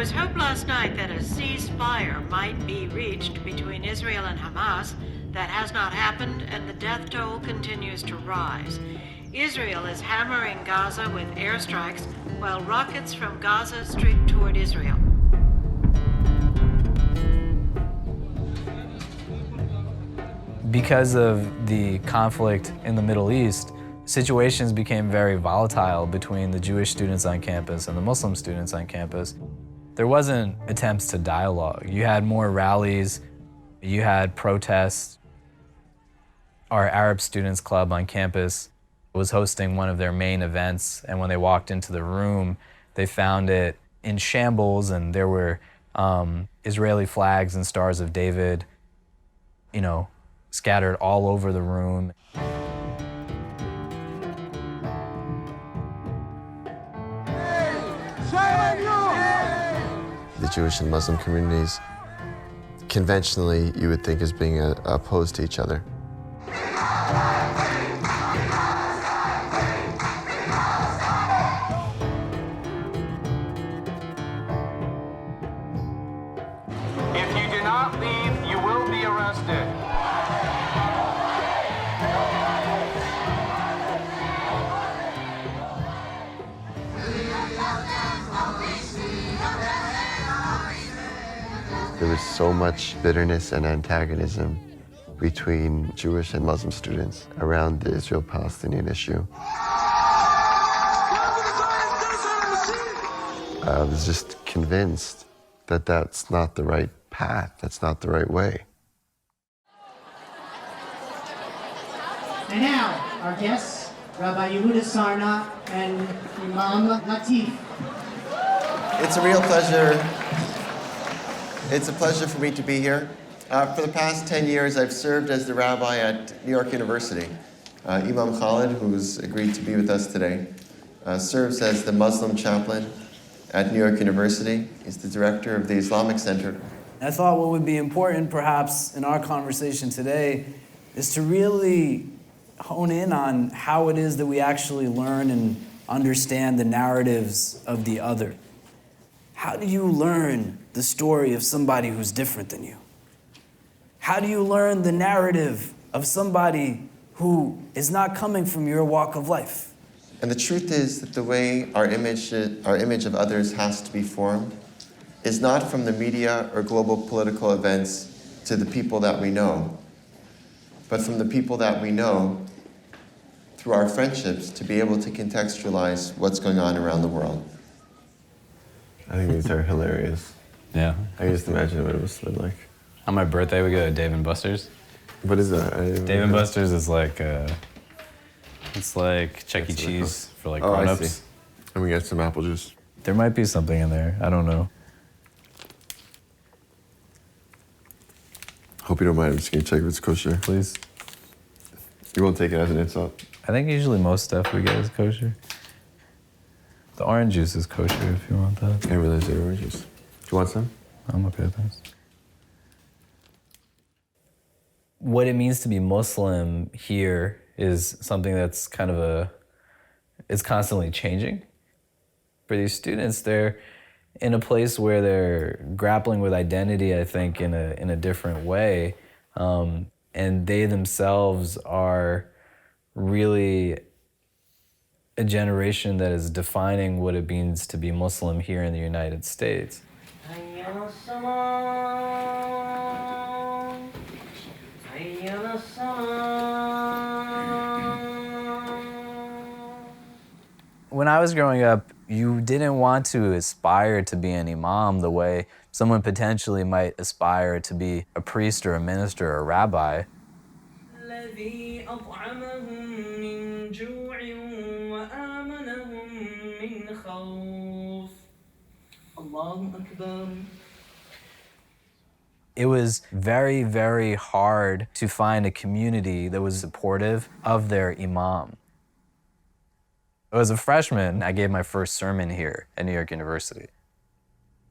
was hope last night that a ceasefire might be reached between Israel and Hamas. That has not happened, and the death toll continues to rise. Israel is hammering Gaza with airstrikes, while rockets from Gaza streak toward Israel. Because of the conflict in the Middle East, situations became very volatile between the Jewish students on campus and the Muslim students on campus. There wasn't attempts to dialogue. You had more rallies, you had protests. Our Arab Students Club on campus was hosting one of their main events, and when they walked into the room, they found it in shambles, and there were Israeli flags and Stars of David, scattered all over the room. The Jewish and Muslim communities, conventionally, you would think as being opposed to each other. If you do not leave, you will be arrested. There was so much bitterness and antagonism between Jewish and Muslim students around the Israel-Palestinian issue. I was just convinced that that's not the right path, that's not the right way. And now, our guests, Rabbi Yehuda Sarna and Imam Latif. It's a real pleasure. It's a pleasure for me to be here. For the past 10 years, I've served as the rabbi at New York University. Imam Khalid, who's agreed to be with us today, serves as the Muslim chaplain at New York University. He's the director of the Islamic Center. I thought what would be important, perhaps, in our conversation today is to really hone in on how it is that we actually learn and understand the narratives of the other. How do you learn the story of somebody who's different than you? How do you learn the narrative of somebody who is not coming from your walk of life? And the truth is that the way our image of others has to be formed is not from the media or global political events to the people that we know, but from the people that we know through our friendships to be able to contextualize what's going on around the world. I think these are hilarious. Yeah. I can just imagine what it must have been like. On my birthday, we go to Dave & Buster's. What is that? Dave & Buster's is like, it's like Chuck E. Cheese for like grown-ups. I see. And we got some apple juice. There might be something in there, I don't know. Hope you don't mind, I'm just gonna check if it's kosher. Please. You won't take it as an insult? I think usually most stuff we get is kosher. The orange juice is kosher if you want that. I realize they're orange juice. Do you want some? I'm okay with this. What it means to be Muslim here is something that's kind of it's constantly changing. For these students, they're in a place where they're grappling with identity, I think, in a different way. And they themselves are really a generation that is defining what it means to be Muslim here in the United States. When I was growing up, you didn't want to aspire to be an imam the way someone potentially might aspire to be a priest or a minister or a rabbi. It was very, very hard to find a community that was supportive of their imam. As a freshman, I gave my first sermon here at New York University.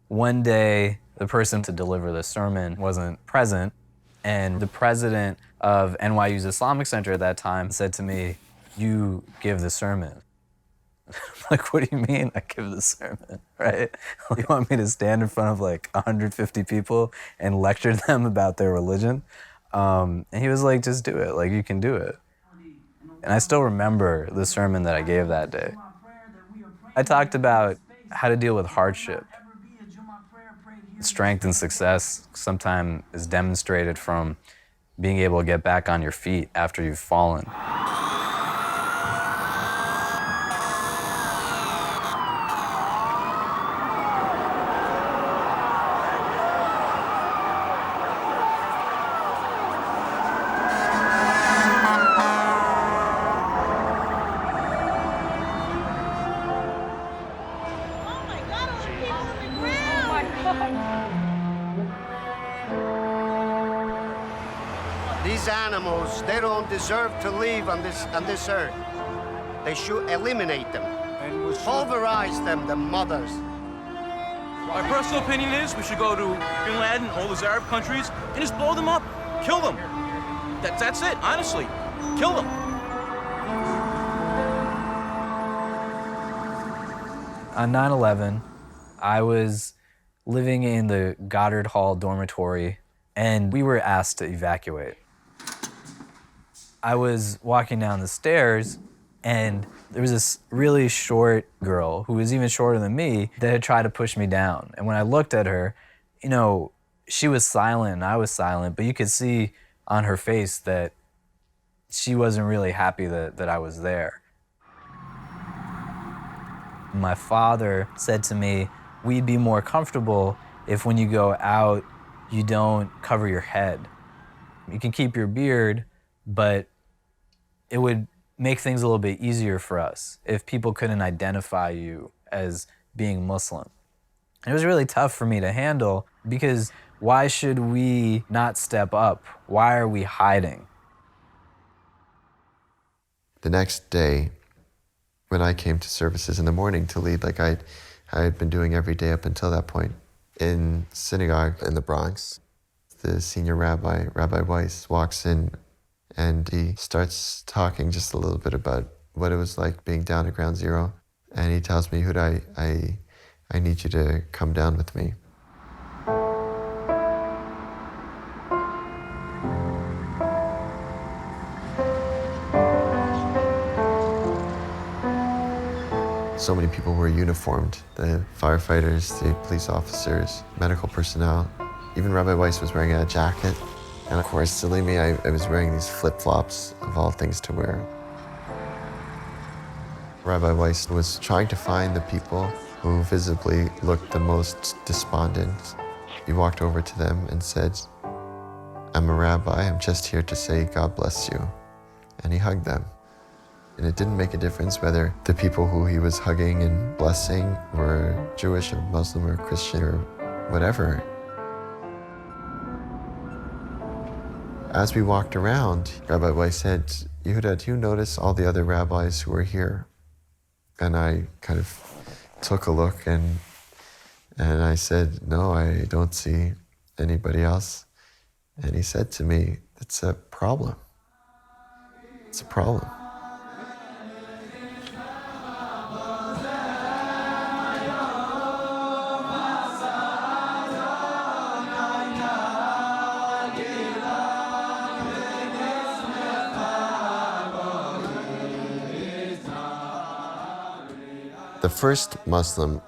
One day, the person to deliver the sermon wasn't present, and the president of NYU's Islamic Center at that time said to me, "You give the sermon." Like, what do you mean I give the sermon, right? You want me to stand in front of like 150 people and lecture them about their religion? And he was like, just do it, like you can do it. And I still remember the sermon that I gave that day. I talked about how to deal with hardship. Strength and success sometimes is demonstrated from being able to get back on your feet after you've fallen. These animals, they don't deserve to live on this earth. They should eliminate them, pulverize them, the mothers. My personal opinion is we should go to Bin Laden, all those Arab countries, and just blow them up, kill them. That's it, honestly, kill them. On 9/11, I was living in the Goddard Hall dormitory, and we were asked to evacuate. I was walking down the stairs, and there was this really short girl who was even shorter than me that had tried to push me down. And when I looked at her, you know, she was silent and I was silent, but you could see on her face that she wasn't really happy that I was there. My father said to me, we'd be more comfortable if when you go out, you don't cover your head. You can keep your beard, but it would make things a little bit easier for us if people couldn't identify you as being Muslim. And it was really tough for me to handle because why should we not step up? Why are we hiding? The next day, when I came to services in the morning to lead, like I had been doing every day up until that point, in synagogue in the Bronx, the senior rabbi, Rabbi Weiss, walks in and he starts talking just a little bit about what it was like being down at Ground Zero. And he tells me, Huda, I need you to come down with me. So many people were uniformed, the firefighters, the police officers, medical personnel. Even Rabbi Weiss was wearing a jacket. And of course, silly me, I was wearing these flip-flops of all things to wear. Rabbi Weiss was trying to find the people who visibly looked the most despondent. He walked over to them and said, I'm a rabbi, I'm just here to say God bless you. And he hugged them. And it didn't make a difference whether the people who he was hugging and blessing were Jewish or Muslim or Christian or whatever. As we walked around, Rabbi Weiss said, Yehuda, do you notice all the other rabbis who are here? And I kind of took a look and I said, no, I don't see anybody else. And he said to me, it's a problem. It's a problem. The first Muslim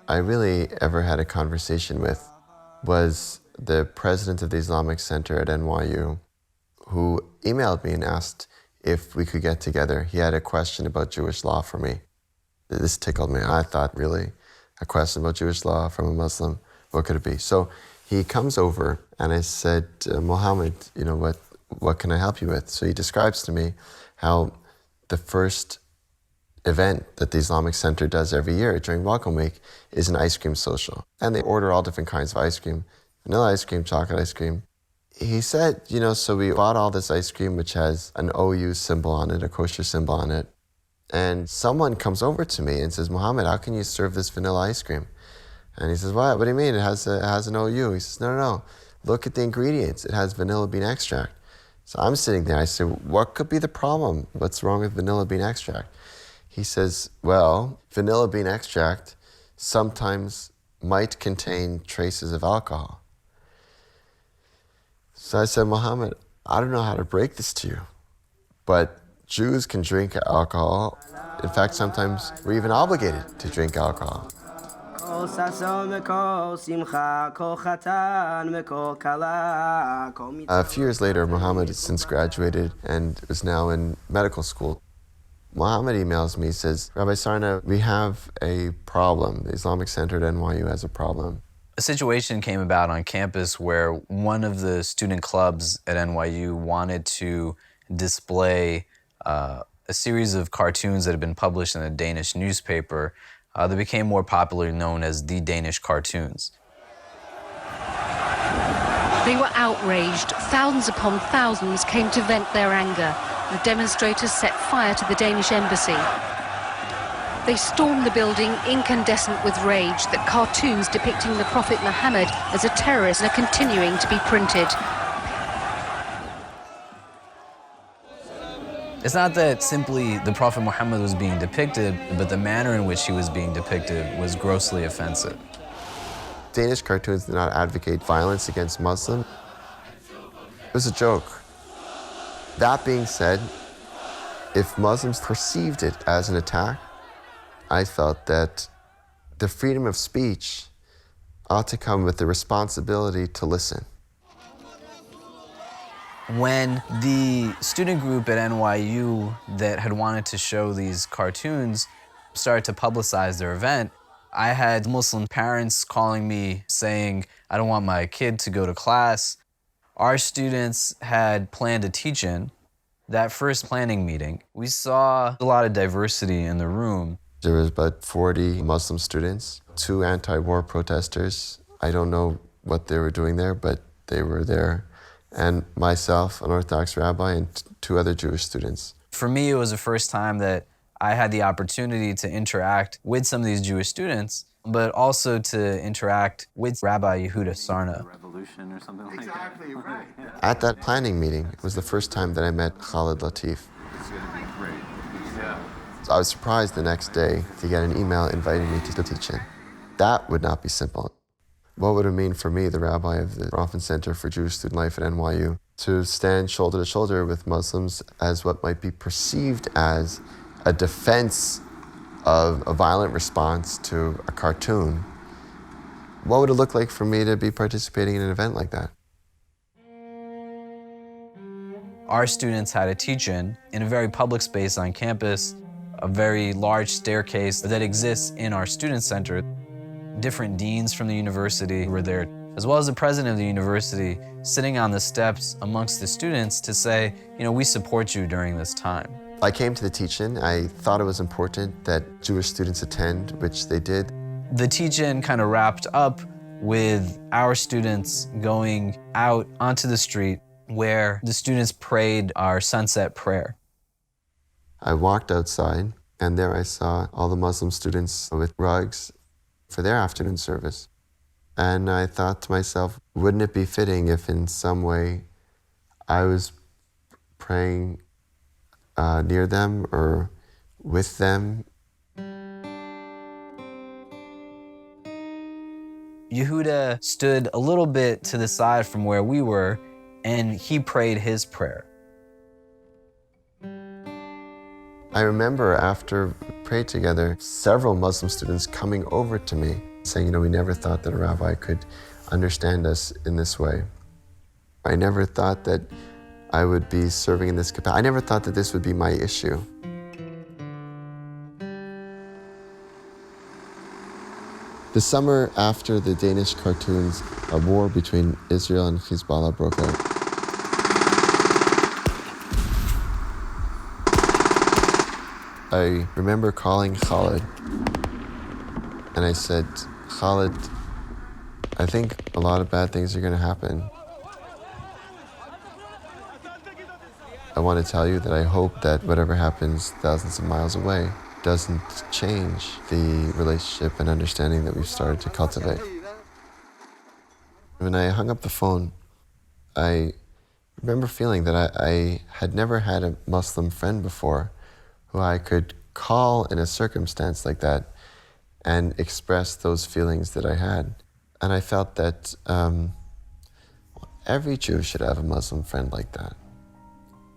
I really ever had a conversation with was the president of the Islamic Center at NYU, who emailed me and asked if we could get together. He had a question about Jewish law for me. This tickled me. I thought, really? A question about Jewish law from a Muslim? What could it be? So he comes over and I said, Mohammed, you know, what can I help you with? So he describes to me how the first event that the Islamic Center does every year during Welcome Week is an ice cream social. And they order all different kinds of ice cream, vanilla ice cream, chocolate ice cream. He said, you know, so we bought all this ice cream which has an OU symbol on it, a kosher symbol on it. And someone comes over to me and says, Mohammed, how can you serve this vanilla ice cream? And he says, what do you mean? It has an OU. He says, no. Look at the ingredients. It has vanilla bean extract. So I'm sitting there. I say, what could be the problem? What's wrong with vanilla bean extract? He says, well, vanilla bean extract sometimes might contain traces of alcohol. So I said, Muhammad, I don't know how to break this to you, but Jews can drink alcohol. In fact, sometimes we're even obligated to drink alcohol. A few years later, Muhammad has since graduated and is now in medical school. Muhammad emails me, says, Rabbi Sarna, we have a problem. The Islamic Center at NYU has a problem. A situation came about on campus where one of the student clubs at NYU wanted to display a series of cartoons that had been published in a Danish newspaper that became more popularly known as the Danish cartoons. They were outraged. Thousands upon thousands came to vent their anger. The demonstrators set fire to the Danish embassy. They stormed the building incandescent with rage that cartoons depicting the Prophet Muhammad as a terrorist are continuing to be printed. It's not that simply the Prophet Muhammad was being depicted, but the manner in which he was being depicted was grossly offensive. Danish cartoons did not advocate violence against Muslims. It was a joke. That being said, if Muslims perceived it as an attack, I felt that the freedom of speech ought to come with the responsibility to listen. When the student group at NYU that had wanted to show these cartoons started to publicize their event, I had Muslim parents calling me saying, I don't want my kid to go to class. Our students had planned a teach-in. That first planning meeting, we saw a lot of diversity in the room. There was about 40 Muslim students, 2 anti-war protesters. I don't know what they were doing there, but they were there. And myself, an Orthodox rabbi, and 2 other Jewish students. For me, it was the first time that I had the opportunity to interact with some of these Jewish students, but also to interact with Rabbi Yehuda Sarna. Revolution or something like exactly, that. Right. Yeah. At that planning meeting, it was the first time that I met Khalid Latif. It's going to be great. Yeah. So I was surprised the next day to get an email inviting me to the teach-in. That would not be simple. What would it mean for me, the rabbi of the Auburn Center for Jewish Student Life at NYU, to stand shoulder to shoulder with Muslims as what might be perceived as a defense of a violent response to a cartoon? What would it look like for me to be participating in an event like that? Our students had a teach-in in a very public space on campus, a very large staircase that exists in our student center. Different deans from the university were there, as well as the president of the university, sitting on the steps amongst the students to say, you know, we support you during this time. I came to the teach-in. I thought it was important that Jewish students attend, which they did. The teach-in kind of wrapped up with our students going out onto the street where the students prayed our sunset prayer. I walked outside, and there I saw all the Muslim students with rugs for their afternoon service. And I thought to myself, wouldn't it be fitting if in some way I was praying near them or with them? Yehuda stood a little bit to the side from where we were, and he prayed his prayer. I remember after we prayed together, several Muslim students coming over to me saying, you know, we never thought that a rabbi could understand us in this way. I never thought that I would be serving in this capacity. I never thought that this would be my issue. The summer after the Danish cartoons, a war between Israel and Hezbollah broke out. I remember calling Khalid, and I said, Khalid, I think a lot of bad things are going to happen. I want to tell you that I hope that whatever happens thousands of miles away doesn't change the relationship and understanding that we've started to cultivate. When I hung up the phone, I remember feeling that I had never had a Muslim friend before who I could call in a circumstance like that and express those feelings that I had. And I felt that every Jew should have a Muslim friend like that,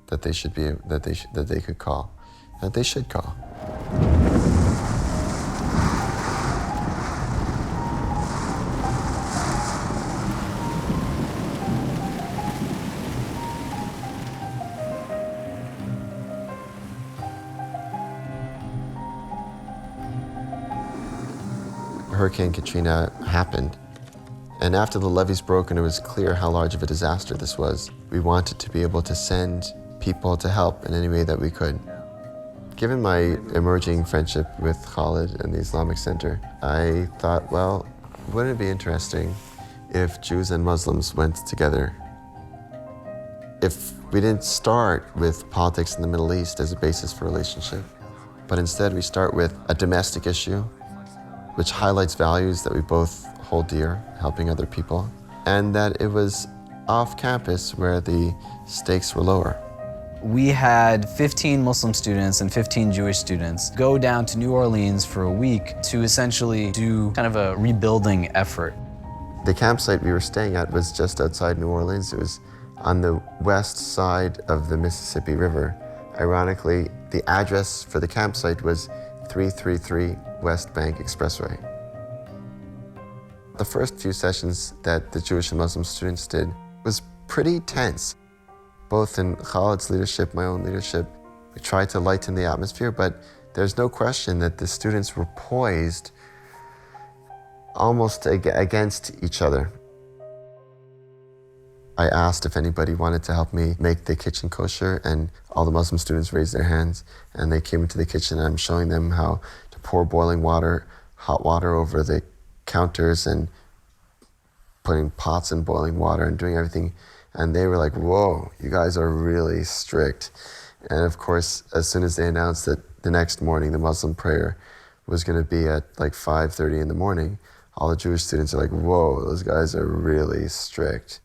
that they should be, that they could call, that they should call. Hurricane Katrina happened, and after the levees broke and it was clear how large of a disaster this was, we wanted to be able to send people to help in any way that we could. Given my emerging friendship with Khalid and the Islamic Center, I thought, well, wouldn't it be interesting if Jews and Muslims went together? If we didn't start with politics in the Middle East as a basis for relationship, but instead we start with a domestic issue which highlights values that we both hold dear, helping other people, and that it was off campus where the stakes were lower. We had 15 Muslim students and 15 Jewish students go down to New Orleans for a week to essentially do kind of a rebuilding effort. The campsite we were staying at was just outside New Orleans. It was on the west side of the Mississippi River. Ironically, the address for the campsite was 333 West Bank Expressway. The first few sessions that the Jewish and Muslim students did was pretty tense, both in Khalid's leadership, my own leadership. We tried to lighten the atmosphere, but there's no question that the students were poised almost against each other. I asked if anybody wanted to help me make the kitchen kosher, and all the Muslim students raised their hands, and they came into the kitchen, and I'm showing them how to pour boiling water, hot water over the counters, and putting pots in boiling water and doing everything. And they were like, whoa, you guys are really strict. And of course, as soon as they announced that the next morning the Muslim prayer was going to be at like 5:30 in the morning, all the Jewish students are like, whoa, those guys are really strict.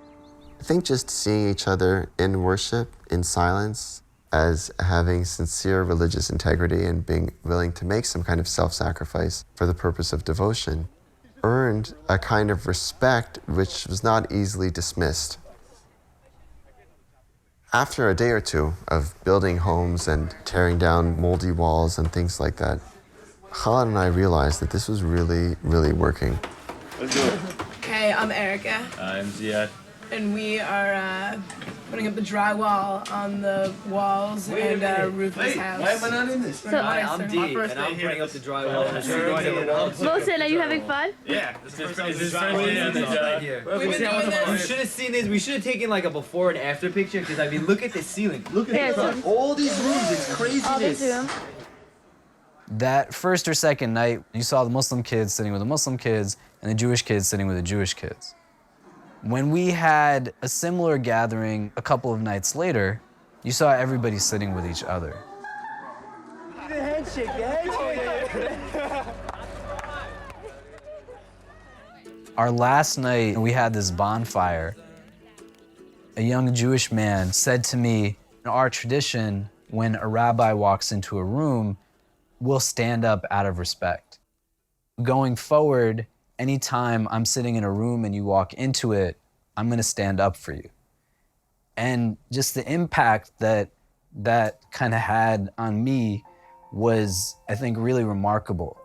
I think just seeing each other in worship, in silence, as having sincere religious integrity and being willing to make some kind of self-sacrifice for the purpose of devotion earned a kind of respect which was not easily dismissed. After a day or two of building homes and tearing down moldy walls and things like that, Khalid and I realized that this was really, really working. Let's do it. Hey, I'm Erica. I'm Ziad. And we are putting up the drywall on the walls and roof of this house. Why am I not in this? Hi, I'm Dee, and I'm putting up the drywall. Wilson, are you having fun? Yeah. This is We've been doing this. We should have seen this. We should have taken like a before and after picture, because I mean, look at the ceiling. Look at this. All these rooms, it's craziness. That first or second night, you saw the Muslim kids sitting with the Muslim kids and the Jewish kids sitting with the Jewish kids. When we had a similar gathering a couple of nights later, you saw everybody sitting with each other. The handshake. Our last night, we had this bonfire. A young Jewish man said to me, in our tradition, when a rabbi walks into a room, we'll stand up out of respect. Going forward, anytime I'm sitting in a room and you walk into it, I'm gonna stand up for you. And just the impact that that kind of had on me was, I think, really remarkable.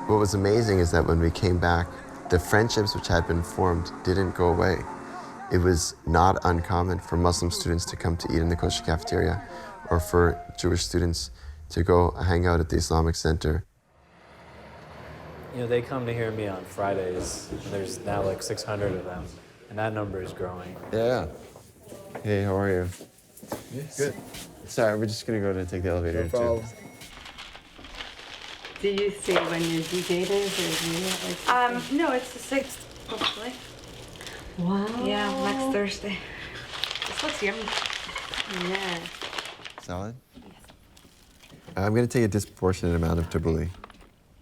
What was amazing is that when we came back, the friendships which had been formed didn't go away. It was not uncommon for Muslim students to come to eat in the kosher cafeteria, or for Jewish students to go hang out at the Islamic Center. You know, they come to hear me on Fridays. There's now like 600 of them, and that number is growing. Yeah. Hey, how are you? Good. Sorry, we're just gonna go to take the elevator. No problem. Do you say when your due date is, or do you have like? No, it's the 6th, hopefully. Wow. Yeah, next Thursday. This looks yummy. Yeah. Salad? I'm going to take a disproportionate amount of tabbouleh.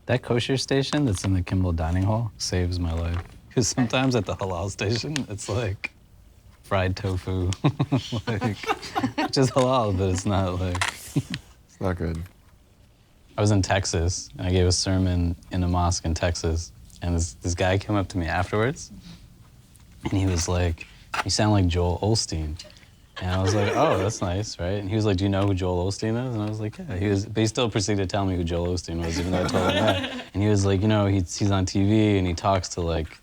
That kosher station that's in the Kimball Dining Hall saves my life. Because sometimes at the halal station, it's like fried tofu, like, which is halal, but it's not like... It's not good. I was in Texas, and I gave a sermon in a mosque in Texas, and this guy came up to me afterwards, and he was like, "You sound like Joel Osteen." And I was like, "Oh, that's nice, right?" And he was like, "Do you know who Joel Osteen is?" And I was like, "Yeah." But he still proceeded to tell me who Joel Osteen was, even though I told him that. And he was like, "You know, he's on TV, and he talks to, like,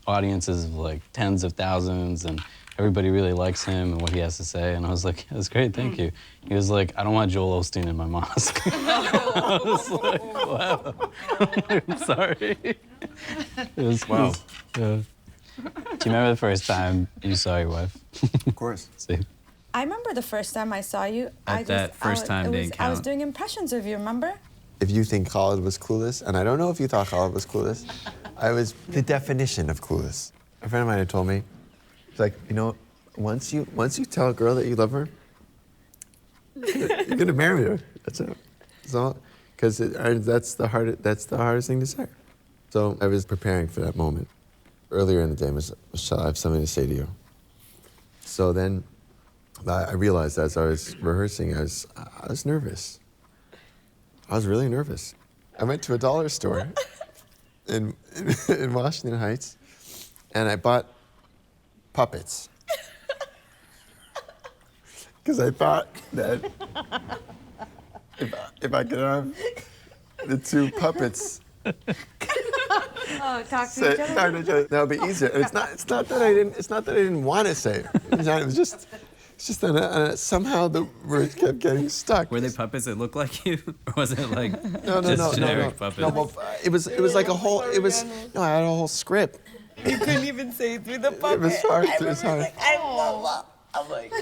audiences of, like, tens of thousands, and everybody really likes him and what he has to say." And I was like, "That's great, thank you." He was like, "I don't want Joel Osteen in my mosque." I was like, wow. I'm sorry. It was wow. Yeah. Do you remember the first time you saw your wife? Of course. See? I remember the first time I saw you. I was doing impressions of you, remember? If you think Khalid was clueless, and I don't know if you thought Khalid was clueless, I was the definition of clueless. A friend of mine had told me, it's like, you know, once you tell a girl that you love her, you're gonna marry her. That's it. So, because that's the hardest thing to say. So I was preparing for that moment. Earlier in the day, Michelle, I have something to say to you. So then I realized as I was rehearsing, I was nervous. I was really nervous. I went to a dollar store in Washington Heights, and I bought puppets. Because I thought that if I could have the two puppets Talk to each other. that would be easier. And it's not that I didn't want to say it. It was just that somehow the words kept getting stuck. Were they puppets that looked like you, or was it like no, generic puppets? No, well, it was like a whole. I had a whole script. You couldn't even say it through the puppet. It was hard. It was hard. I'm like,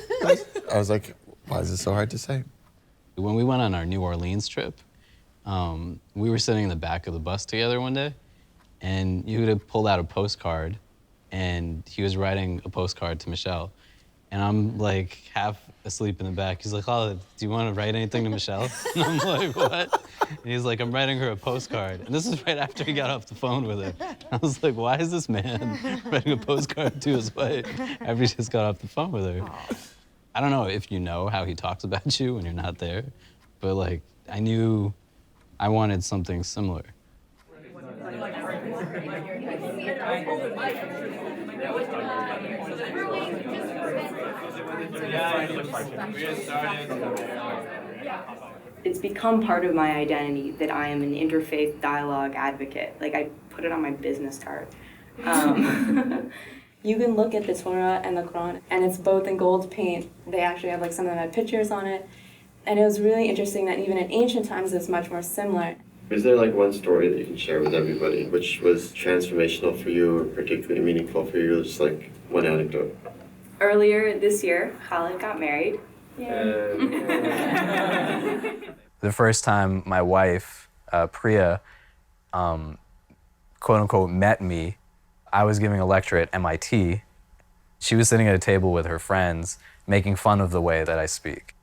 I was like, why is this so hard to say? When we went on our New Orleans trip, we were sitting in the back of the bus together one day, and Yehuda pulled out a postcard, and he was writing a postcard to Michelle. And I'm like half asleep in the back. He's like, "Oh, do you want to write anything to Michelle?" And I'm like, "What?" And he's like, "I'm writing her a postcard." And this is right after he got off the phone with her. I was like, why is this man writing a postcard to his wife after he just got off the phone with her? I don't know if you know how he talks about you when you're not there, but like, I knew I wanted something similar. It's become part of my identity that I am an interfaith dialogue advocate. Like, I put it on my business card. You can look at the Torah and the Quran, and it's both in gold paint. They actually have like some of them had pictures on it. And it was really interesting that even in ancient times it's much more similar. Is there like one story that you can share with everybody which was transformational for you or particularly meaningful for you? Just like one anecdote. Earlier this year, Khalid got married. The first time my wife, Priya, quote unquote, met me, I was giving a lecture at MIT. She was sitting at a table with her friends, making fun of the way that I speak.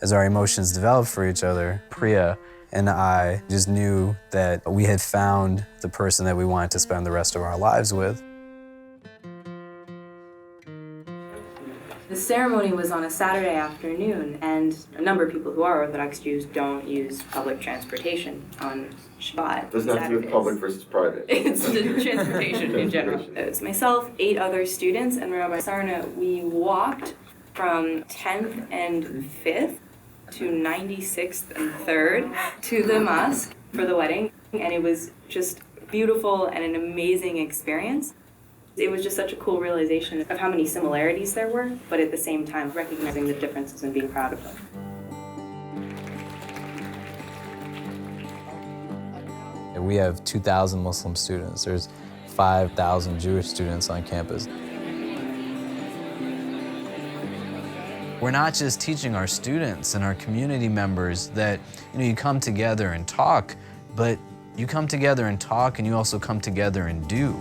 As our emotions developed for each other, Priya and I just knew that we had found the person that we wanted to spend the rest of our lives with. The ceremony was on a Saturday afternoon, and a number of people who are Orthodox Jews don't use public transportation on Shabbat. Doesn't have to be with public versus private. It's the transportation in general. It was myself, 8 other students, and Rabbi Sarna. We walked from 10th and 5th to 96th and 3rd to the mosque for the wedding, and it was just beautiful and an amazing experience. It was just such a cool realization of how many similarities there were, but at the same time recognizing the differences and being proud of them. We have 2,000 Muslim students. There's 5,000 Jewish students on campus. We're not just teaching our students and our community members that you come together and talk, but you come together and talk and you also come together and do.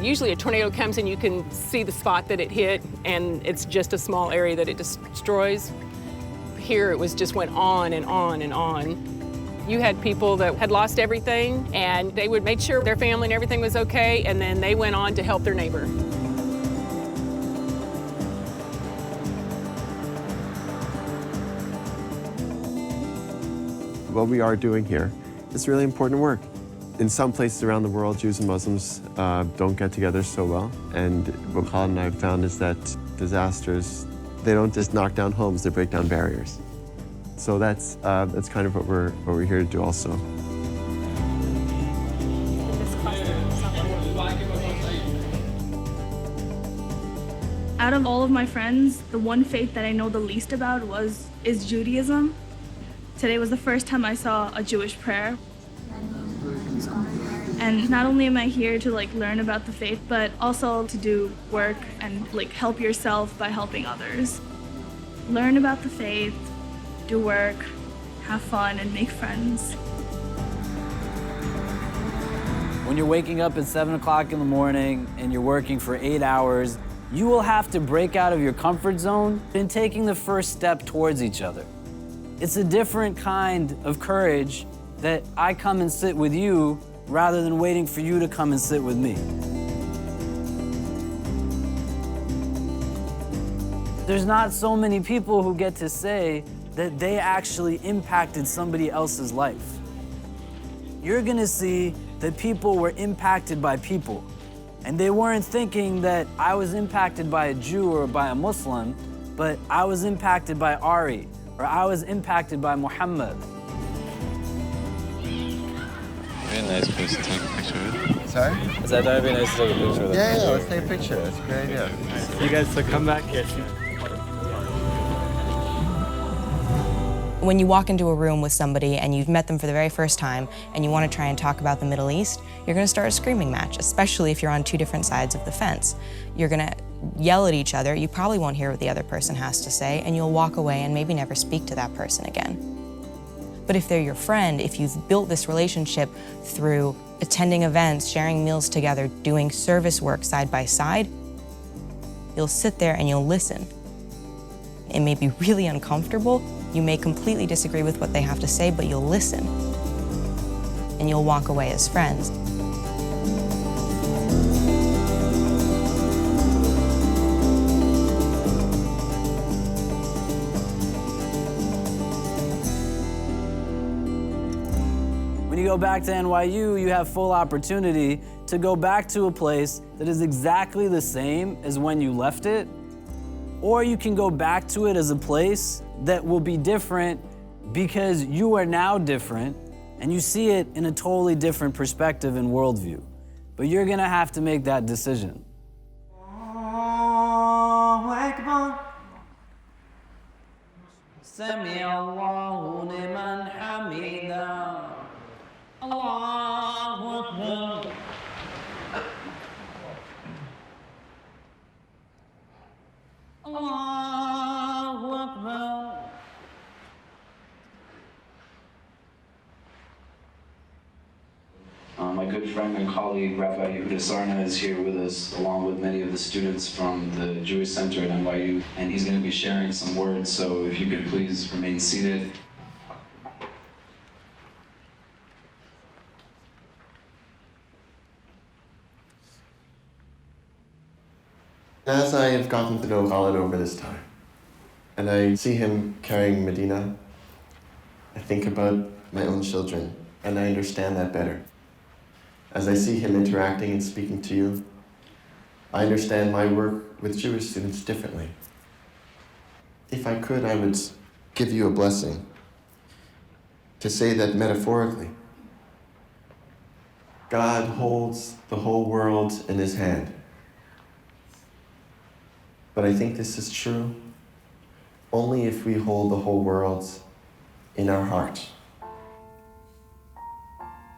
Usually a tornado comes and you can see the spot that it hit, and it's just a small area that it destroys. Here it was just went on and on and on. You had people that had lost everything, and they would make sure their family and everything was okay, and then they went on to help their neighbor. What we are doing here is really important work. In some places around the world, Jews and Muslims don't get together so well. And what Khalid and I have found is that disasters, they don't just knock down homes, they break down barriers. So that's kind of what we're here to do also. Out of all of my friends, the one faith that I know the least about is Judaism. Today was the first time I saw a Jewish prayer. And not only am I here to learn about the faith, but also to do work and help yourself by helping others. Learn about the faith, do work, have fun, and make friends. When you're waking up at 7 o'clock in the morning and you're working for 8 hours, you will have to break out of your comfort zone in taking the first step towards each other. It's a different kind of courage that I come and sit with you rather than waiting for you to come and sit with me. There's not so many people who get to say that they actually impacted somebody else's life. You're gonna see that people were impacted by people, and they weren't thinking that I was impacted by a Jew or by a Muslim, but I was impacted by Ari, or I was impacted by Muhammad. Very nice place to take a picture with. Sorry? I said that would be nice to take a picture with. Yeah, let's take a picture. That's a great idea. You guys, so come back here. When you walk into a room with somebody and you've met them for the very first time and you want to try and talk about the Middle East, you're going to start a screaming match, especially if you're on two different sides of the fence. You're going to yell at each other, you probably won't hear what the other person has to say, and you'll walk away and maybe never speak to that person again. But if they're your friend, if you've built this relationship through attending events, sharing meals together, doing service work side by side, you'll sit there and you'll listen. It may be really uncomfortable. You may completely disagree with what they have to say, but you'll listen. And you'll walk away as friends. When you go back to NYU, you have full opportunity to go back to a place that is exactly the same as when you left it, or you can go back to it as a place that will be different because you are now different and you see it in a totally different perspective and worldview. But you're gonna have to make that decision. My good friend and colleague, Rabbi Yehuda Sarna, is here with us, along with many of the students from the Jewish Center at NYU, and he's going to be sharing some words, so if you could please remain seated. As I have gotten to know Khalid over this time, and I see him carrying Medina, I think about my own children, and I understand that better. As I see him interacting and speaking to you, I understand my work with Jewish students differently. If I could, I would give you a blessing to say that metaphorically, God holds the whole world in his hand. But I think this is true only if we hold the whole world in our heart.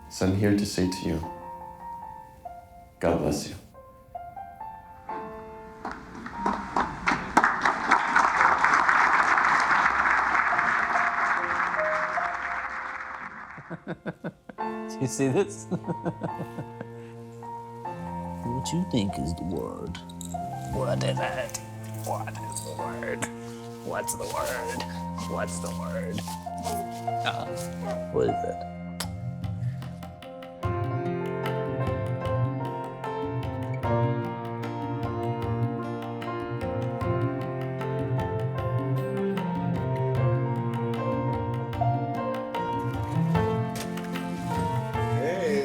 So I'm here to say to you, God bless you. Do you see this? What you think is the word? What is it? What is the word? What's the word? What's the word? What is it?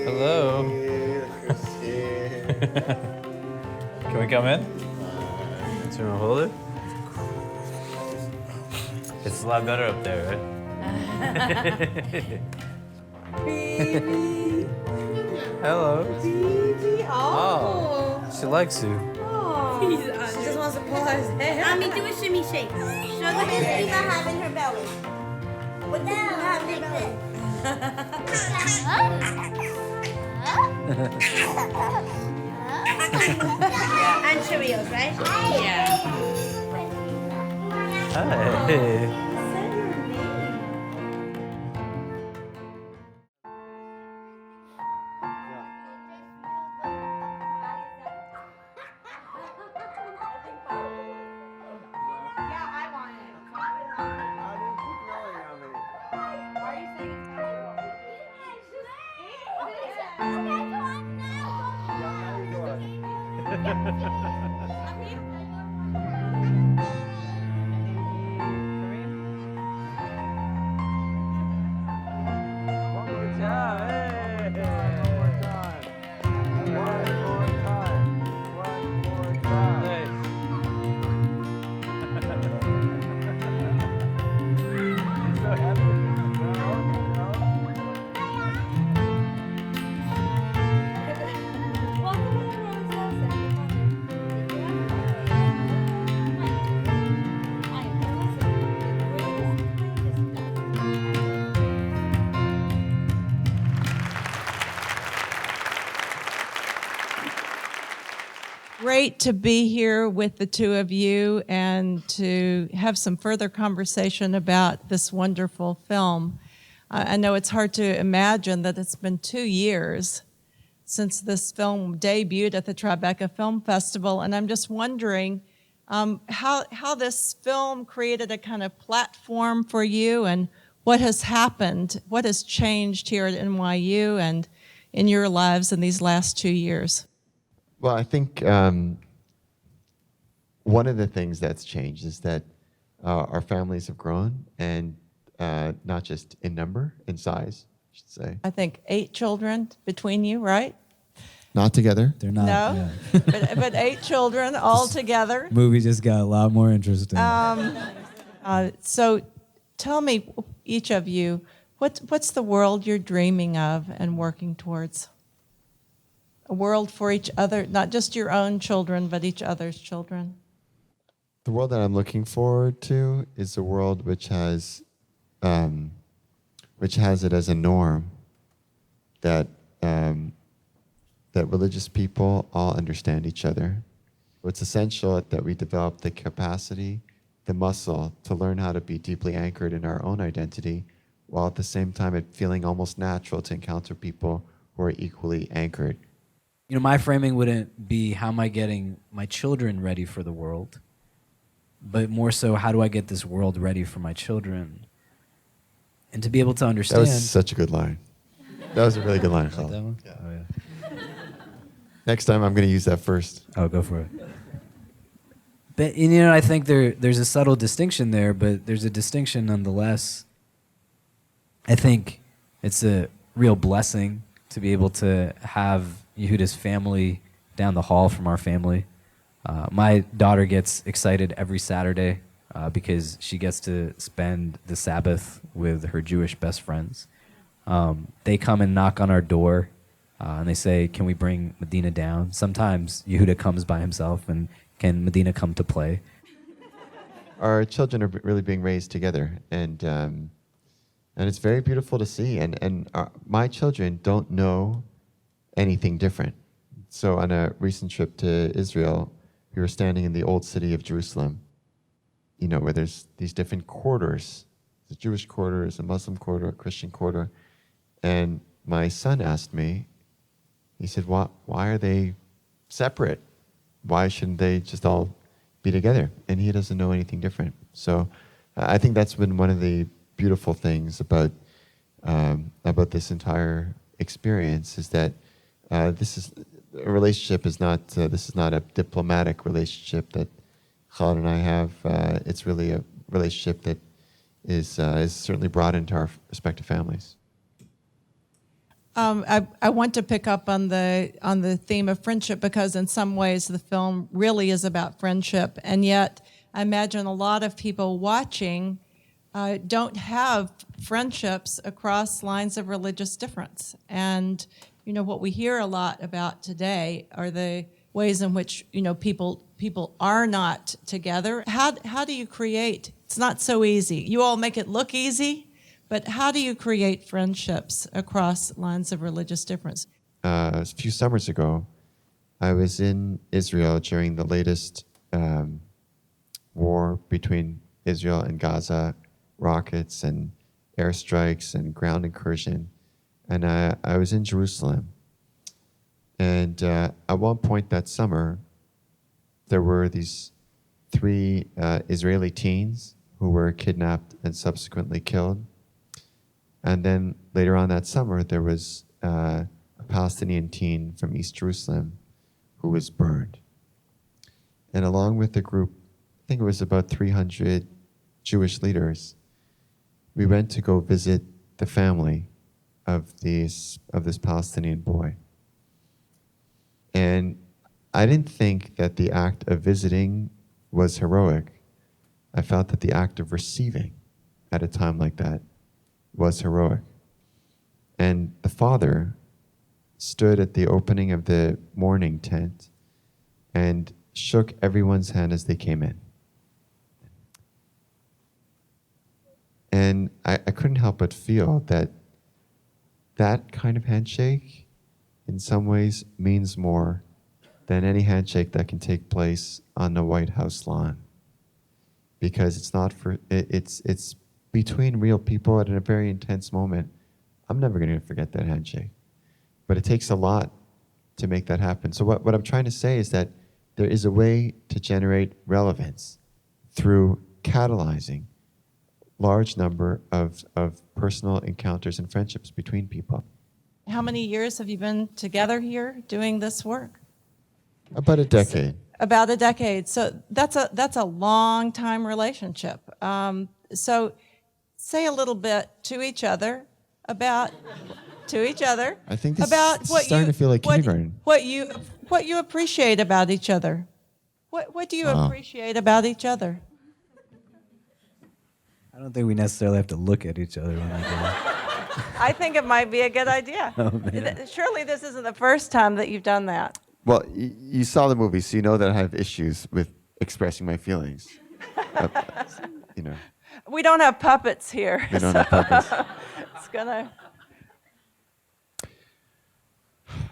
Hello. Can we come in? Do you want to hold it? It's a lot better up there, right? Baby. Hello. Baby. Oh. She likes you. She just wants to pull his hair. Mommy, do a shimmy shake. Show them what does Eva have in her belly? What does Eva have in her belly? And Cheerios, right? Yeah. Hi. Great to be here with the two of you and to have some further conversation about this wonderful film. I know it's hard to imagine that it's been 2 years since this film debuted at the Tribeca Film Festival, and I'm just wondering how this film created a kind of platform for you and what has happened, what has changed here at NYU and in your lives in these last 2 years. Well, I think one of the things that's changed is that our families have grown, and not just in number, in size, I should say. I think 8 children between you, right? Not together. They're not. No, Yeah. but 8 children all together. Movie just got a lot more interesting. So tell me, each of you, what's the world you're dreaming of and working towards? A world for each other, not just your own children, but each other's children. The world that I'm looking forward to is a world which has it as a norm that that religious people all understand each other. It's essential that we develop the capacity, the muscle to learn how to be deeply anchored in our own identity, while at the same time it feeling almost natural to encounter people who are equally anchored. You know, my framing wouldn't be how am I getting my children ready for the world, but more so how do I get this world ready for my children? And to be able to understand. That was such a good line. That was a really good line, Khaled. That one? Yeah. Oh, yeah. Next time I'm going to use that first. Oh, go for it. But, you know, I think there's a subtle distinction there, but there's a distinction nonetheless. I think it's a real blessing to be able to have Yehuda's family down the hall from our family. My daughter gets excited every Saturday because she gets to spend the Sabbath with her Jewish best friends. They come and knock on our door and they say, can we bring Medina down? Sometimes Yehuda comes by himself and can Medina come to play? Our children are really being raised together, and it's very beautiful to see. And my children don't know anything different. So on a recent trip to Israel, we were standing in the old city of Jerusalem, you know, where there's these different quarters. The Jewish quarter is a Muslim quarter, a Christian quarter. And my son asked me, he said, why are they separate? Why shouldn't they just all be together? And he doesn't know anything different. So I think that's been one of the beautiful things about this entire experience, is that this is a relationship is not this is not a diplomatic relationship that Khaled and I have. It's really a relationship that is certainly brought into our respective families. I want to pick up on the theme of friendship, because in some ways the film really is about friendship, and yet I imagine a lot of people watching don't have friendships across lines of religious difference. And what we hear a lot about today are the ways in which people are not together. How do you create? It's not so easy. You all make it look easy, but how do you create friendships across lines of religious difference? A few summers ago, I was in Israel during the latest war between Israel and Gaza, rockets and airstrikes and ground incursion. And I was in Jerusalem. And at one point that summer, there were these 3 Israeli teens who were kidnapped and subsequently killed. And then later on that summer, there was a Palestinian teen from East Jerusalem who was burned. And along with the group, I think it was about 300 Jewish leaders, we went to go visit the family of this Palestinian boy. And I didn't think that the act of visiting was heroic. I felt that the act of receiving at a time like that was heroic. And the father stood at the opening of the mourning tent and shook everyone's hand as they came in. And I couldn't help but feel that that kind of handshake in some ways means more than any handshake that can take place on the White House lawn. Because it's between real people at a very intense moment. I'm never going to forget that handshake. But it takes a lot to make that happen. So what I'm trying to say is that there is a way to generate relevance through catalyzing large number of personal encounters and friendships between people. How many years have you been together here doing this work? About a decade. About a decade. So that's a long time relationship. So say a little bit to each other about I think this about is what starting you to feel like kindergarten. what you appreciate about each other. What do you appreciate about each other? I don't think we necessarily have to look at each other when we do that. I think it might be a good idea. Oh, man. Surely this isn't the first time that you've done that. Well, you saw the movie, so you know that I have issues with expressing my feelings. We don't have puppets here. We don't have puppets. It's gonna.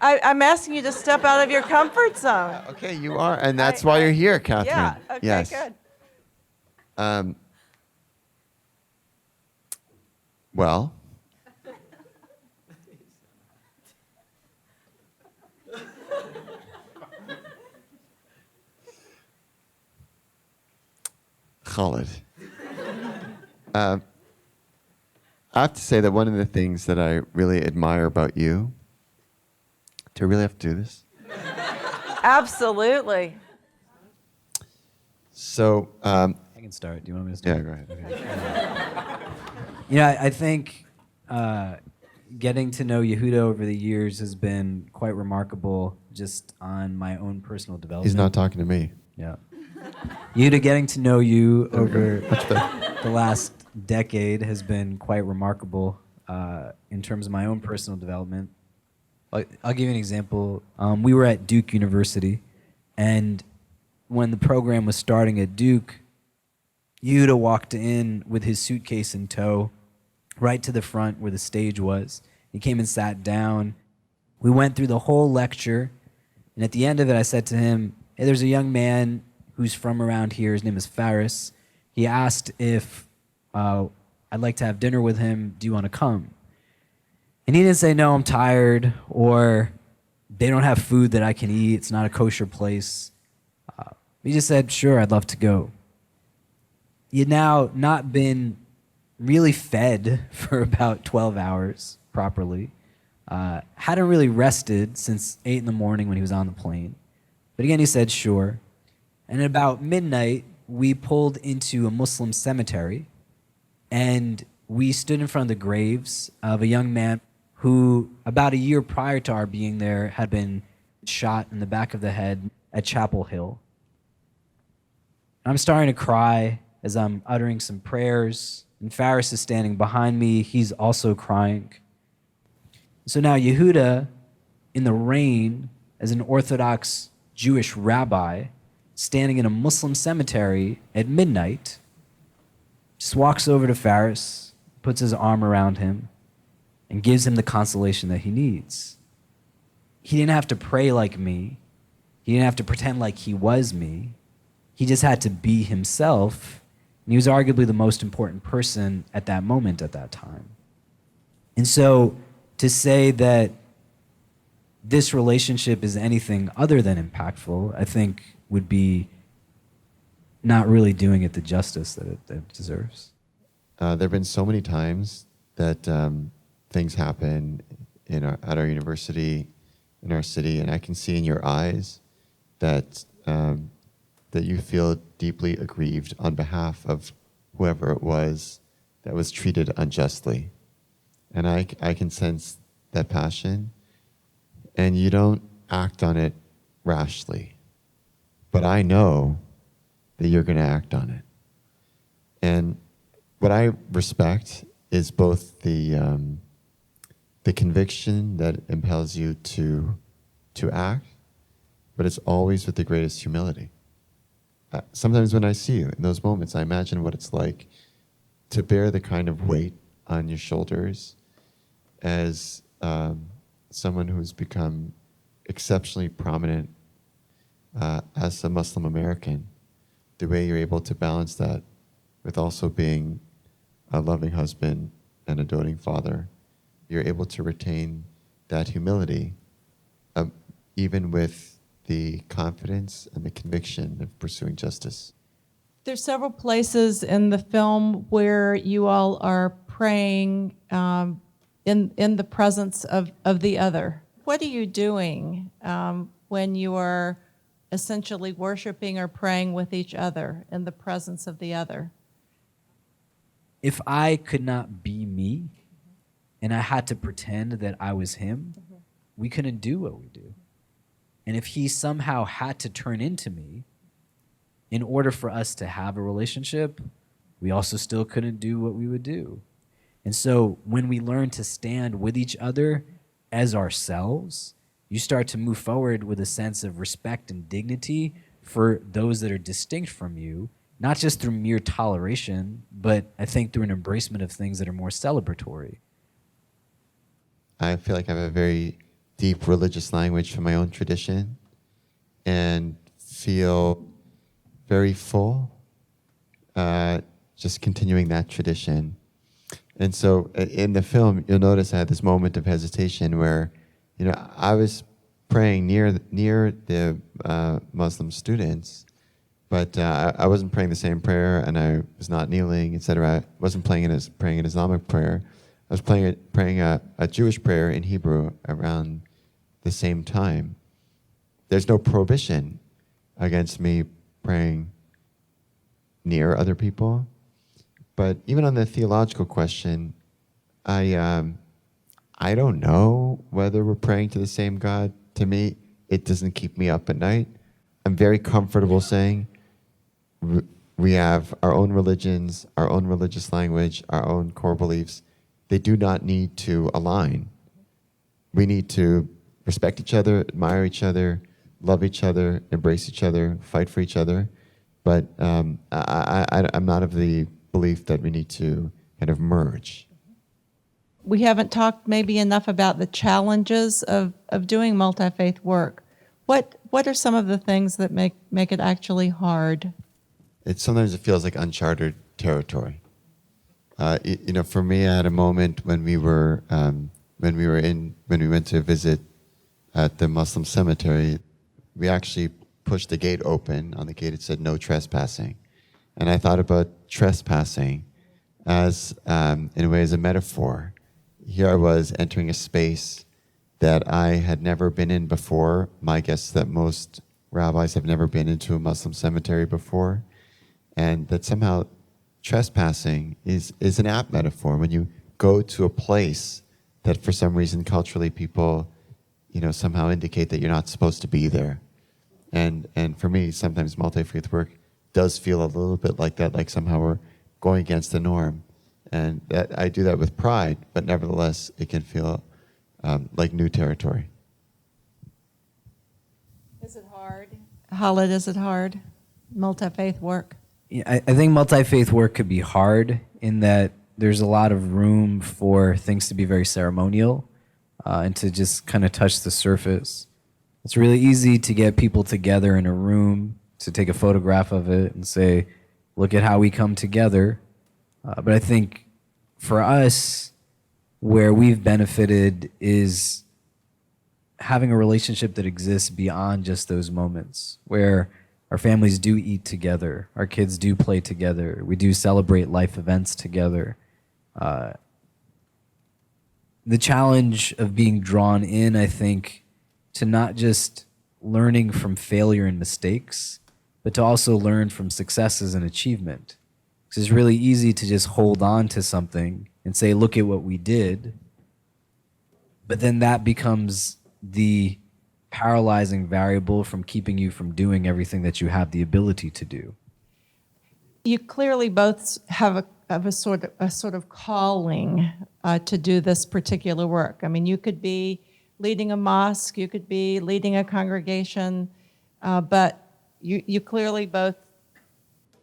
I'm asking you to step out of your comfort zone. Okay, you are, and that's why you're here, Katharine. Yeah. Okay. Yes. Good. Well, Khaled. I have to say that one of the things that I really admire about you, do I really have to do this? Absolutely. So, I can start. Do you want me to start? Yeah, go ahead. Okay. I think getting to know Yehuda over the years has been quite remarkable just on my own personal development. He's not talking to me. Yeah. Yehuda, getting to know you over the last decade has been quite remarkable in terms of my own personal development. I'll give you an example. We were at Duke University, and when the program was starting at Duke, Yehuda walked in with his suitcase in tow, right to the front where the stage was. He came and sat down. We went through the whole lecture, and at the end of it, I said to him, hey, there's a young man who's from around here. His name is Faris. He asked if I'd like to have dinner with him. Do you want to come? And he didn't say, no, I'm tired, or they don't have food that I can eat. It's not a kosher place. He just said, sure, I'd love to go. He had now not been really fed for about 12 hours properly. Hadn't really rested since 8 in the morning when he was on the plane. But again, he said, sure. And at about midnight, we pulled into a Muslim cemetery, and we stood in front of the graves of a young man who, about a year prior to our being there, had been shot in the back of the head at Chapel Hill. I'm starting to cry as I'm uttering some prayers, and Faris is standing behind me. He's also crying. So now Yehuda, in the rain, as an Orthodox Jewish rabbi, standing in a Muslim cemetery at midnight, just walks over to Faris, puts his arm around him, and gives him the consolation that he needs. He didn't have to pray like me. He didn't have to pretend like he was me. He just had to be himself, and he was arguably the most important person at that moment at that time. And so to say that this relationship is anything other than impactful, I think would be not really doing it the justice that it deserves. There have been so many times that things happen at our university, in our city, and I can see in your eyes that that you feel deeply aggrieved on behalf of whoever it was that was treated unjustly. And I can sense that passion, and you don't act on it rashly. But I know that you're going to act on it. And what I respect is both the conviction that impels you to act, but it's always with the greatest humility. Sometimes when I see you in those moments, I imagine what it's like to bear the kind of weight on your shoulders as someone who's become exceptionally prominent as a Muslim American, the way you're able to balance that with also being a loving husband and a doting father. You're able to retain that humility, even with the confidence and the conviction of pursuing justice. There's several places in the film where you all are praying in the presence of the other. What are you doing when you are essentially worshiping or praying with each other in the presence of the other? If I could not be me and I had to pretend that I was him, we couldn't do what we do. And if he somehow had to turn into me in order for us to have a relationship, we also still couldn't do what we would do. And so when we learn to stand with each other as ourselves, you start to move forward with a sense of respect and dignity for those that are distinct from you, not just through mere toleration, but I think through an embracement of things that are more celebratory. I feel like I have a very deep religious language from my own tradition and feel very full just continuing that tradition. And so in the film, you'll notice I had this moment of hesitation where, I was praying near the Muslim students, but I wasn't praying the same prayer, and I was not kneeling, etc. I wasn't praying an Islamic prayer. I was praying a Jewish prayer in Hebrew around the same time. There's no prohibition against me praying near other people, but even on the theological question, I don't know whether we're praying to the same God. To me, it doesn't keep me up at night. I'm very comfortable saying we have our own religions, our own religious language, our own core beliefs. They do not need to align. We need to respect each other, admire each other, love each other, embrace each other, fight for each other. But I'm not of the belief that we need to kind of merge. We haven't talked maybe enough about the challenges of doing multi-faith work. What are some of the things that make it actually hard? Sometimes it feels like uncharted territory. For me, I had a moment when we when we went to visit at the Muslim cemetery, we actually pushed the gate open. On the gate it said no trespassing. And I thought about trespassing as, in a way, as a metaphor. Here I was entering a space that I had never been in before. My guess is that most rabbis have never been into a Muslim cemetery before. And that somehow trespassing is an apt metaphor. When you go to a place that for some reason culturally people, somehow indicate that you're not supposed to be there. And for me, sometimes multi-faith work does feel a little bit like that, like somehow we're going against the norm. And that I do that with pride, but nevertheless, it can feel like new territory. Is it hard? Khalid, is it hard? Multi-faith work? Yeah, I think multi-faith work could be hard in that there's a lot of room for things to be very ceremonial and to just kind of touch the surface. It's really easy to get people together in a room to take a photograph of it and say, look at how we come together. But I think for us, where we've benefited is having a relationship that exists beyond just those moments, where our families do eat together, our kids do play together, we do celebrate life events together. The challenge of being drawn in, I think, to not just learning from failure and mistakes, but to also learn from successes and achievement. Because it's really easy to just hold on to something and say, look at what we did. But then that becomes the paralyzing variable from keeping you from doing everything that you have the ability to do. You clearly both have a sort of calling to do this particular work. I mean, you could be leading a mosque, you could be leading a congregation, but you clearly both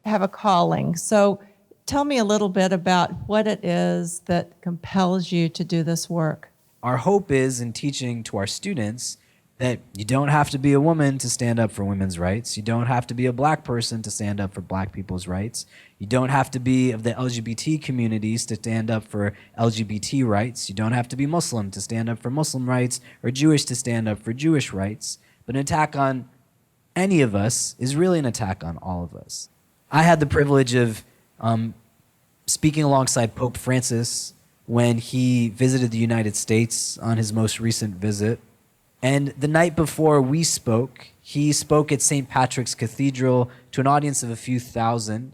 have a calling. So tell me a little bit about what it is that compels you to do this work. Our hope is in teaching to our students that you don't have to be a woman to stand up for women's rights. You don't have to be a black person to stand up for black people's rights. You don't have to be of the LGBT communities to stand up for LGBT rights. You don't have to be Muslim to stand up for Muslim rights or Jewish to stand up for Jewish rights. But an attack on any of us is really an attack on all of us. I had the privilege of speaking alongside Pope Francis when he visited the United States on his most recent visit. And the night before we spoke, he spoke at St. Patrick's Cathedral to an audience of a few thousand,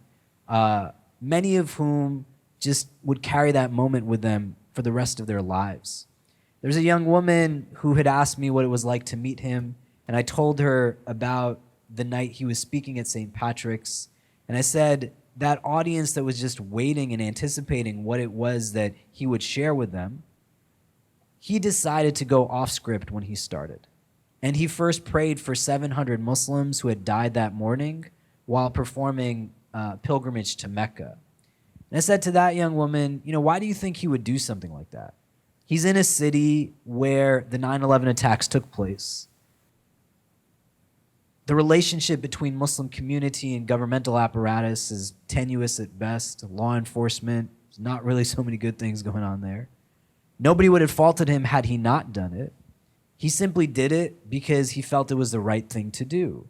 many of whom just would carry that moment with them for the rest of their lives. There's a young woman who had asked me what it was like to meet him, and I told her about the night he was speaking at St. Patrick's, and I said that audience that was just waiting and anticipating what it was that he would share with them, he decided to go off script when he started. And he first prayed for 700 Muslims who had died that morning while performing pilgrimage to Mecca. And I said to that young woman, why do you think he would do something like that? He's in a city where the 9/11 attacks took place. The relationship between Muslim community and governmental apparatus is tenuous at best. Law enforcement, there's not really so many good things going on there. Nobody would have faulted him had he not done it. He simply did it because he felt it was the right thing to do.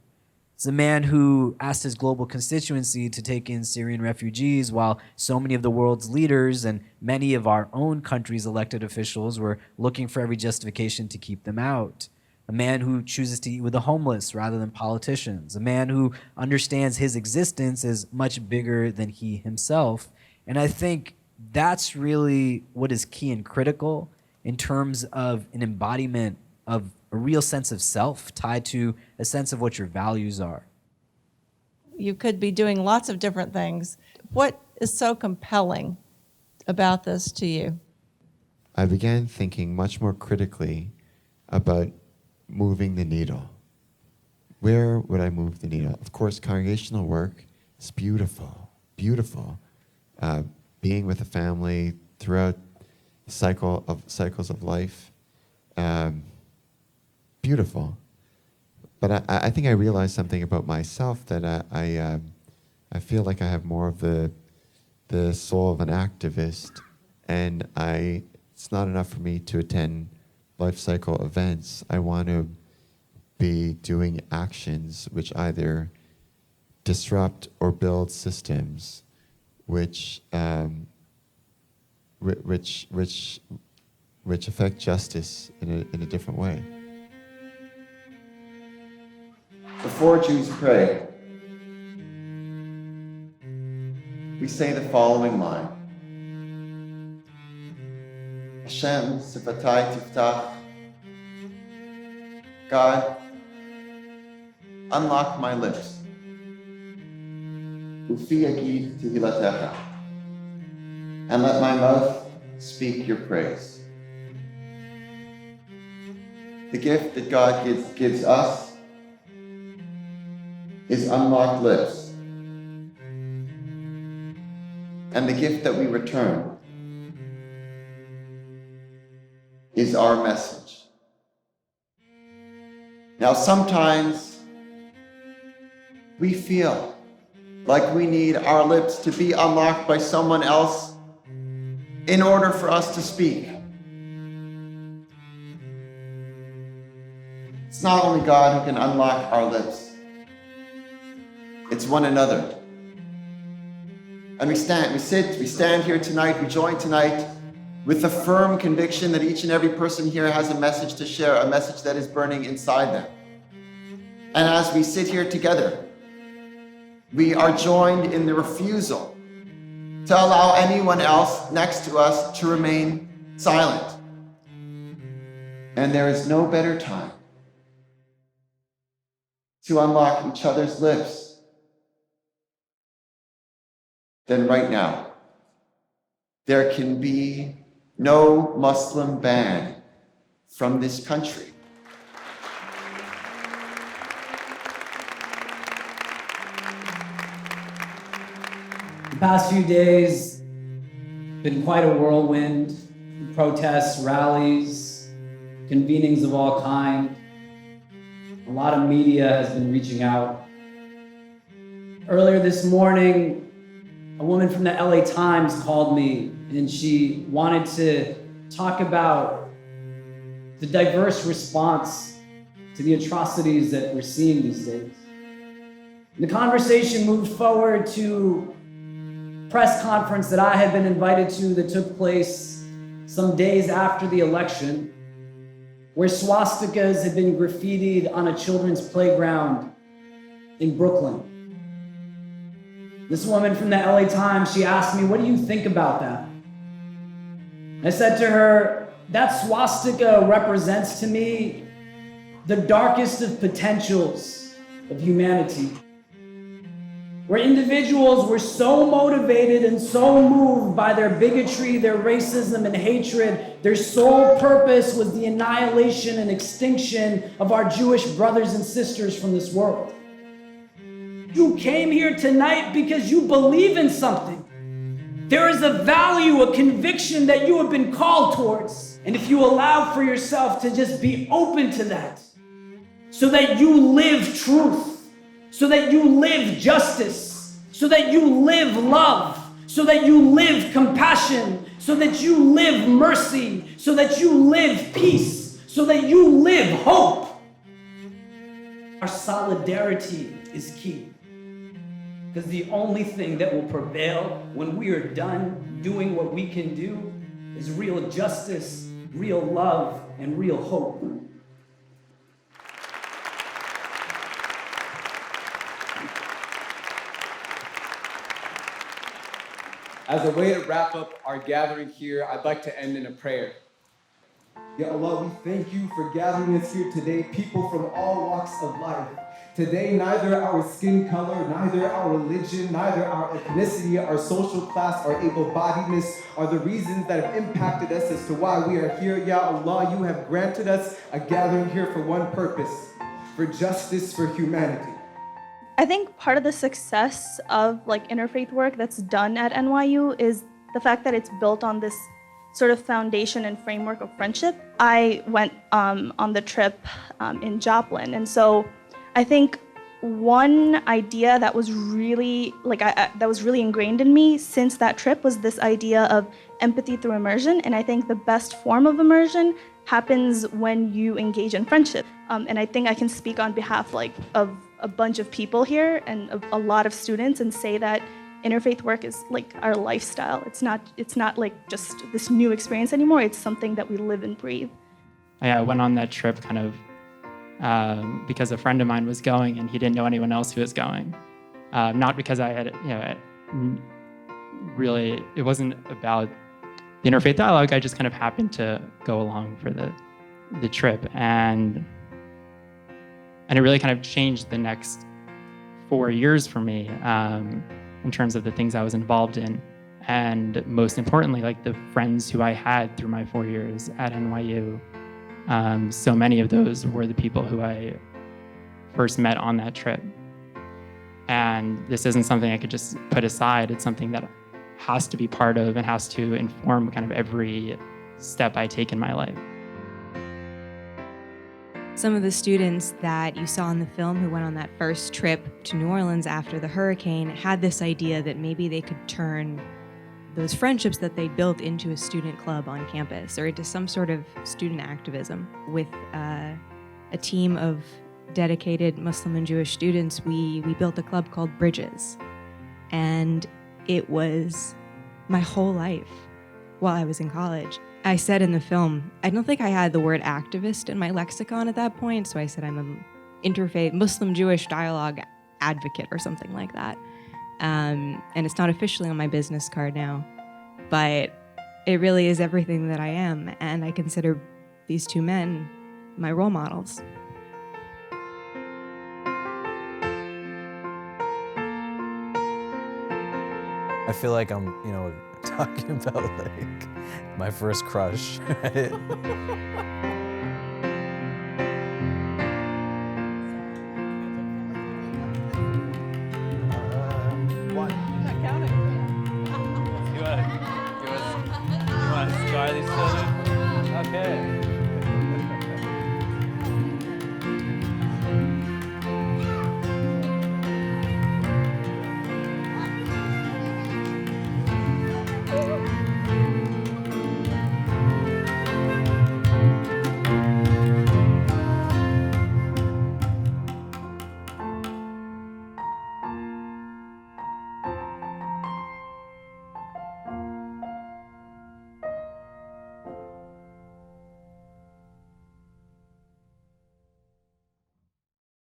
It's a man who asked his global constituency to take in Syrian refugees while so many of the world's leaders and many of our own country's elected officials were looking for every justification to keep them out. A man who chooses to eat with the homeless rather than politicians. A man who understands his existence is much bigger than he himself. And I think that's really what is key and critical in terms of an embodiment of a real sense of self tied to a sense of what your values are. You could be doing lots of different things. What is so compelling about this to you? I began thinking much more critically about moving the needle. Where would I move the needle? Of course, congregational work is beautiful, beautiful. Being with a family throughout cycles of life, beautiful. But I think I realized something about myself that I feel like I have more of the soul of an activist, and I it's not enough for me to attend life cycle events. I want to be doing actions which either disrupt or build systems which affect justice in a different way. Before Jews pray, we say the following line. Hashem sifatai tiftach. God, unlock my lips. Ufi yagid tehilatecha. And let my mouth speak your praise. The gift that God gives us is unlocked lips. And the gift that we return is our message. Now, sometimes we feel like we need our lips to be unlocked by someone else in order for us to speak. It's not only God who can unlock our lips, it's one another. And we stand here tonight, we join tonight with the firm conviction that each and every person here has a message to share, a message that is burning inside them. And as we sit here together, we are joined in the refusal to allow anyone else next to us to remain silent. And there is no better time to unlock each other's lips than right now. There can be no Muslim ban from this country. The past few days been quite a whirlwind. Protests, rallies, convenings of all kind. A lot of media has been reaching out. Earlier this morning, a woman from the LA Times called me and she wanted to talk about the diverse response to the atrocities that we're seeing these days. The conversation moved forward to a press conference that I had been invited to that took place some days after the election, where swastikas had been graffitied on a children's playground in Brooklyn. This woman from the LA Times, she asked me, "What do you think about that?" I said to her, "That swastika represents to me the darkest of potentials of humanity, where individuals were so motivated and so moved by their bigotry, their racism and hatred, their sole purpose was the annihilation and extinction of our Jewish brothers and sisters from this world. You came here tonight because you believe in something. There is a value, a conviction that you have been called towards. And if you allow for yourself to just be open to that, so that you live truth, so that you live justice, so that you live love, so that you live compassion, so that you live mercy, so that you live peace, so that you live hope. Our solidarity is key. Because the only thing that will prevail when we are done doing what we can do is real justice, real love, and real hope. As a way to wrap up our gathering here, I'd like to end in a prayer. Ya Allah, we thank you for gathering us here today, people from all walks of life. Today, neither our skin color, neither our religion, neither our ethnicity, our social class, our able-bodiedness are the reasons that have impacted us as to why we are here. Ya Allah, you have granted us a gathering here for one purpose, for justice for humanity. I think part of the success of interfaith work that's done at NYU is the fact that it's built on this sort of foundation and framework of friendship. I went on the trip in Joplin, and so I think one idea that was really that was really ingrained in me since that trip was this idea of empathy through immersion. And I think the best form of immersion happens when you engage in friendship. And I think I can speak on behalf of a bunch of people here and a lot of students and say that interfaith work is like our lifestyle. It's not like just this new experience anymore. It's something that we live and breathe. I went on that trip kind of because a friend of mine was going and he didn't know anyone else who was going. Not because I had, really, it wasn't about the interfaith dialogue. I just kind of happened to go along for the trip, and it really kind of changed the next 4 years for me in terms of the things I was involved in, and most importantly, like the friends who I had through my 4 years at NYU. So many of those were the people who I first met on that trip. And this isn't something I could just put aside. It's something that has to be part of and has to inform kind of every step I take in my life. Some of the students that you saw in the film who went on that first trip to New Orleans after the hurricane had this idea that maybe they could turn those friendships that they built into a student club on campus or into some sort of student activism. With a team of dedicated Muslim and Jewish students, we built a club called Bridges. And it was my whole life while I was in college. I said in the film, I don't think I had the word activist in my lexicon at that point, so I said I'm an interfaith Muslim-Jewish dialogue advocate or something like that. And it's not officially on my business card now, but it really is everything that I am, and I consider these two men my role models. I feel like I'm, talking about like my first crush, right?